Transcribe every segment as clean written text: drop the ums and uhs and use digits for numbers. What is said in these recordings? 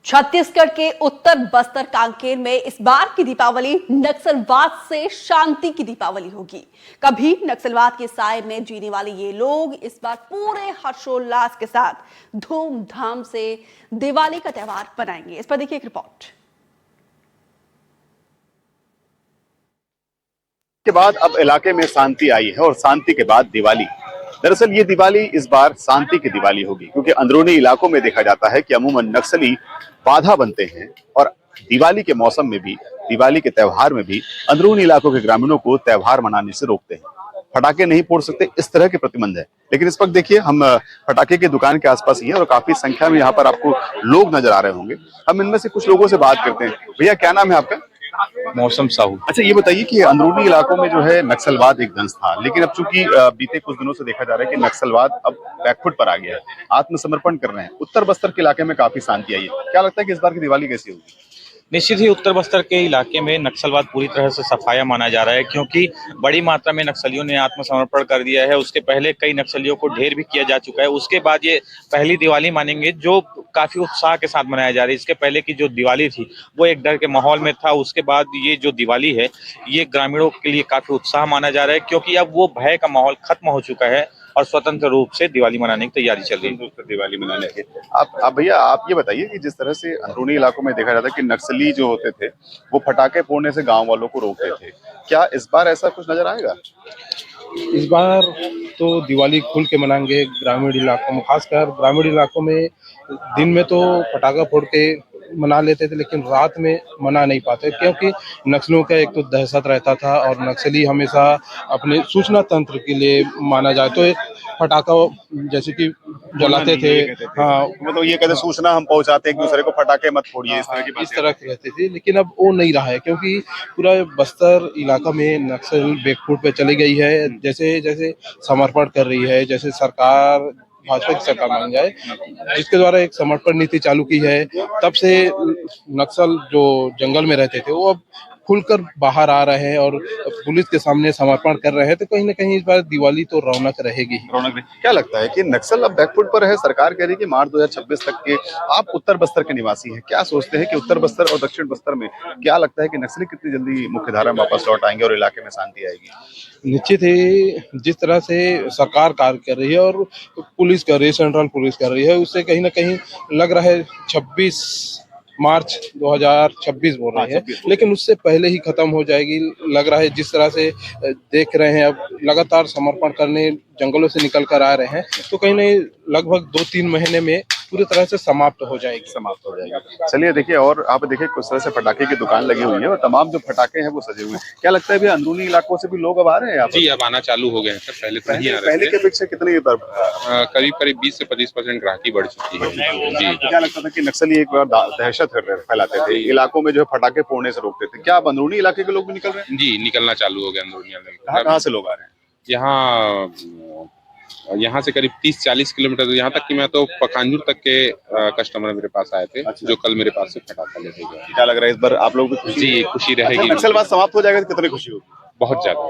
छत्तीसगढ़ के उत्तर बस्तर कांकेर में इस बार की दीपावली नक्सलवाद से शांति की दीपावली होगी। कभी नक्सलवाद के साए में जीने वाले ये लोग इस बार पूरे हर्षोल्लास के साथ धूमधाम से दिवाली का त्योहार मनाएंगे। इस पर देखिए एक रिपोर्ट। के बाद अब इलाके में शांति आई है और शांति के बाद दिवाली। दरअसल ये दिवाली इस बार शांति की दिवाली होगी, क्योंकि अंदरूनी इलाकों में देखा जाता है कि अमूमन नक्सली बाधा बनते हैं और दिवाली के मौसम में भी, दिवाली के त्योहार में भी अंदरूनी इलाकों के ग्रामीणों को त्योहार मनाने से रोकते हैं। फटाके नहीं फोड़ सकते, इस तरह के प्रतिबंध है। लेकिन इस वक्त देखिए, हम फटाके की दुकान के आसपास ही हैं और काफी संख्या में यहाँ पर आपको लोग नजर आ रहे होंगे। हम इनमें से कुछ लोगों से बात करते हैं। भैया, क्या नाम है आपका? मौसम साहू। अच्छा, ये बताइए कि अंदरूनी इलाकों में जो है नक्सलवाद एक दंश था, लेकिन अब चूंकि बीते कुछ दिनों से देखा जा रहा है कि नक्सलवाद अब बैकफुट पर आ गया है, आत्मसमर्पण कर रहे हैं। उत्तर बस्तर के इलाके में काफी शांति आई है। क्या लगता है कि इस बार की दिवाली कैसी होगी? निश्चित ही उत्तर बस्तर के इलाके में नक्सलवाद पूरी तरह से सफाया माना जा रहा है, क्योंकि बड़ी मात्रा में नक्सलियों ने आत्मसमर्पण कर दिया है। उसके पहले कई नक्सलियों को ढेर भी किया जा चुका है। उसके बाद ये पहली दिवाली मानेंगे जो काफी उत्साह के साथ मनाया जा रही है। इसके पहले की जो दिवाली थी वो एक डर के माहौल में था। उसके बाद ये जो दिवाली है ये ग्रामीणों के लिए काफी उत्साह माना जा रहा है, क्योंकि अब वो भय का माहौल खत्म हो चुका है और स्वतंत्र रूप से दिवाली मनाने की तैयारी चल रही है। दिवाली मनाने के आप भैया, आप ये बताइए कि जिस तरह से अंदरूनी इलाकों में देखा जाता है कि नक्सली जो होते थे वो पटाखे फोड़ने से गांव वालों को रोकते थे, क्या इस बार ऐसा कुछ नजर आएगा? इस बार तो दिवाली खुल के मनाएंगे ग्रामीण इलाकों में, खासकर ग्रामीण इलाकों में। दिन में तो पटाखा फोड़ के मना लेते थे, लेकिन रात में मना नहीं पाते, क्योंकि नक्सलियों का एक तो दहशत रहता था और नक्सली हमेशा अपने सूचना तंत्र के लिए माना जाए तो पटाखा जैसे कि जलाते थे। हाँ, मतलब ये कहते सूचना हम पहुंचाते हैं एक दूसरे को, फटाखे मत फोड़िए, इस तरह की इस तरह के रहते थे। लेकिन अब वो नहीं रहा है, क्योंकि पूरा बस्तर इलाका में नक्सल बैकफुट पे चली गई है। जैसे जैसे समर्पण कर रही है, जैसे सरकार, भाजपा की सरकार मान जाए, जिसके द्वारा एक समर्पण नीति चालू की है, तब से नक्सल जो जंगल में रहते थे वो अब खुलकर बाहर आ रहे हैं और पुलिस के सामने समर्पण कर रहे हैं। तो कहीं ना कहीं इस बार दिवाली तो रौनक रहेगी। क्या लगता है कि नक्सल अब बैकफुट पर है? सरकार कह रही है कि मार्च 2026 तक के, आप उत्तर बस्तर के निवासी हैं, क्या सोचते हैं कि उत्तर बस्तर और दक्षिण बस्तर में क्या लगता है कि नक्सली कितनी जल्दी मुख्यधारा में वापस लौट आएंगे और इलाके में शांति आएगी? निश्चित ही जिस तरह से सरकार कार्य कर रही है और पुलिस कर रही है, सेंट्रल पुलिस कर रही है, उससे कहीं ना कहीं लग रहा है 26 मार्च 2026 बोल रहे हैं, लेकिन उससे पहले ही खत्म हो जाएगी लग रहा है। जिस तरह से देख रहे हैं, अब लगातार समर्पण करने जंगलों से निकल कर आ रहे हैं, तो कहीं नहीं लगभग 2-3 महीने में पूरी तरह से समाप्त हो जाएगी। चलिए देखिए, और आप देखिए किस तरह से पटाखे की दुकान लगी हुई है और तमाम जो पटाखे हैं वो सजे हुए हैं। क्या लगता है भी अंदरूनी इलाकों से भी लोग अब आ रहे हैं यहाँ पर? जी, अब आना चालू हो गए हैं सर। पहले तो नहीं आ रहे पहले थे। के अपेक्षा कितनी करीब करीब 20 से 25% ग्राहकी बढ़ चुकी है। जी, क्या लगता था कि नक्सली एक बार दहशत फैलाते थे, इलाकों में जो है पटाखे फोड़ने से रोकते थे, क्या अब अंदरूनी इलाके के लोग भी निकल रहे हैं? जी, निकलना चालू हो गया अंदरूनी इलाके। कहाँ से लोग आ रहे हैं? यहाँ से करीब 30-40 किलोमीटर, यहाँ तक कि मैं तो पखांजूर तक के कस्टमर मेरे पास आए थे। अच्छा। जो कल मेरे पास से पटाखा लेके गए। क्या लग रहा है इस बार आप लोग भी खुशी? जी, खुशी रहेगी। नक्सलवाद समाप्त हो जाएगा तो कितनी खुशी होगी? बहुत ज्यादा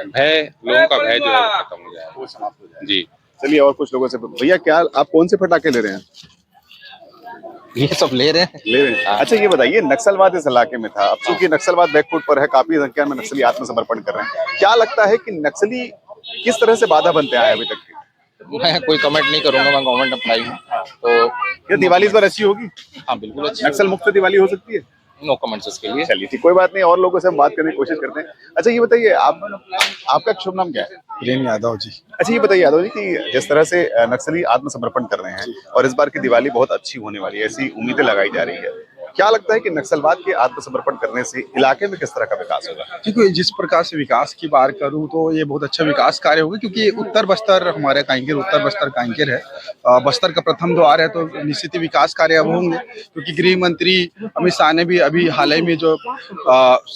भय, लोगों का भय जो है वो खत्म हो जाएगा, वो समाप्त हो जाएगा। जी। चलिए, और कुछ लोगों से। भैया, क्या आप कौन से पटाखे ले रहे हैं? ये सब ले रहे हैं। अच्छा, ये बताइए, नक्सलवाद इस इलाके में था, अब चूंकि नक्सलवाद बैकफुट पर है, काफी संख्या में नक्सली आत्मसमर्पण कर रहे हैं, क्या लगता है कि नक्सली किस तरह से बाधा बनते आए अभी तक के? मैं कोई कमेंट नहीं करूंगा, मैं गवर्नमेंट एम्प्लॉई हूँ। तो ये दिवाली इस बार अच्छी होगी? हाँ, बिल्कुल अच्छी। नक्सल मुक्त दिवाली हो सकती है? नो कमेंट्स इसके लिए। चलिए ठीक, कोई बात नहीं, और लोगों से हम बात करने की कोशिश करते हैं। अच्छा, ये बताइए, आपका शुभ नाम क्या है? प्रेम यादव जी। अच्छा, ये बताइए यादव जी कि जिस तरह से नक्सली आत्मसमर्पण कर रहे हैं और इस बार की दिवाली बहुत अच्छी होने वाली है, ऐसी उम्मीदें लगाई जा रही है, क्या लगता है कि नक्सलवाद के आत्मसमर्पण करने से इलाके में किस तरह का विकास होगा? क्योंकि जिस प्रकार से विकास की बात करूं तो ये बहुत अच्छा विकास कार्य होगा, क्योंकि उत्तर बस्तर हमारे कांकेर, उत्तर बस्तर कांकेर है, बस्तर का प्रथम द्वार है, तो निश्चित ही विकास कार्य अब होंगे। क्योंकि गृह मंत्री अमित शाह ने भी अभी हाल ही में जो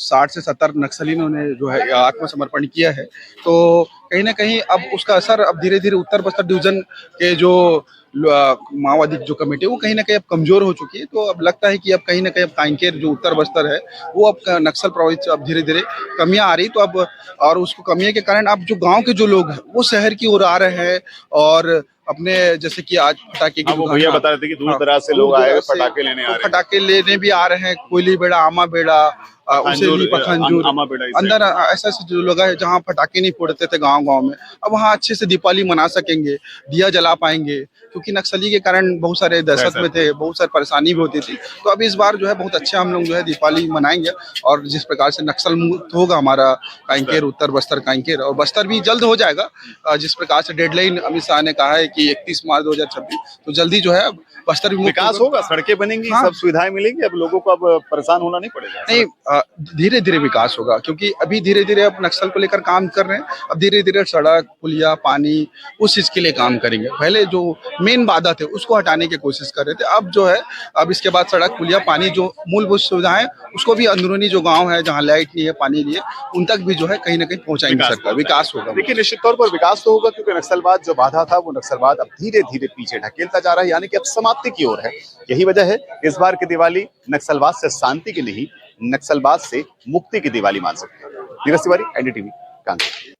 60 से 70 नक्सलियों ने जो है आत्मसमर्पण किया है, तो कहीं ना कहीं अब उसका असर अब धीरे धीरे उत्तर बस्तर डिवीजन के जो माओवादी जो कमेटी है वो कहीं ना कहीं अब कमजोर हो चुकी है। तो अब लगता है कि अब कहीं ना कहीं अब कांकेर जो उत्तर बस्तर है वो अब नक्सल प्रभावित अब धीरे धीरे कमियां आ रही, तो अब और उसको कमियों के कारण अब जो गांव के जो लोग हैं वो शहर की ओर आ रहे हैं और अपने जैसे कि आज पटाखे की हाँ, वो दुकान- भैया हाँ, बता रहे थे कि दूर हाँ, दराज से दूर लोग आए दराज से पटाखे लेने आ तो रहे हैं। पटाखे लेने भी आ रहे हैं, कोयली बेड़ा, आमा बेड़ा, उसेली, पखानजूर, आमा बेड़ा इस अंदर ऐसे ऐसे जो लोग हैं जहाँ पटाखे नहीं फोड़ते थे गांव गांव में, अब वहाँ अच्छे से दीपावली मना सकेंगे, दिया जला पाएंगे, क्योंकि नक्सली के कारण बहुत सारे दहशत में थे, बहुत सारी परेशानी भी होती थी। तो अब इस बार जो है बहुत अच्छा हम लोग जो है दीपावली मनाएंगे, और जिस प्रकार से नक्सल मुक्त होगा हमारा कांकेर, उत्तर बस्तर कांकेर, और बस्तर भी जल्द हो जाएगा। जिस प्रकार से डेडलाइन अमित शाह ने कहा है कि 31 मार्च 2026, तो जल्दी जो है बस्तर भी मुक्त विकास होगा, सड़कें बनेंगी, हाँ। सब सुविधाएं मिलेंगी, अब लोगों को अब परेशान होना नहीं पड़ेगा। नहीं, धीरे धीरे विकास होगा, क्योंकि अभी धीरे धीरे अब नक्सल को लेकर काम कर रहे हैं। अब धीरे धीरे सड़क, पुलिया, पानी, उस चीज के लिए काम करेंगे। पहले जो मेन बाधा थे उसको हटाने की कोशिश कर रहे थे, अब जो है अब इसके बाद सड़क, पुलिया, पानी, जो मूलभूत सुविधाएं, उसको भी अंदरूनी जो गांव है जहाँ लाइट नहीं है, पानी नहीं है, उन तक भी जो है कहीं ना कहीं पहुंचाएंगे सरकार, विकास होगा। देखिए, निश्चित तौर पर विकास तो होगा, क्योंकि नक्सलवाद जो बाधा था वो नक्सलवाद अब धीरे धीरे पीछे ढकेलता जा रहा है, यानी कि अब समाप्ति की ओर है। यही वजह है इस बार की दिवाली नक्सलवाद से शांति की नहीं, नक्सलवाद से मुक्ति की दिवाली मान सकते हैं। नीरज तिवारी, एनडीटीवी, कानपुर।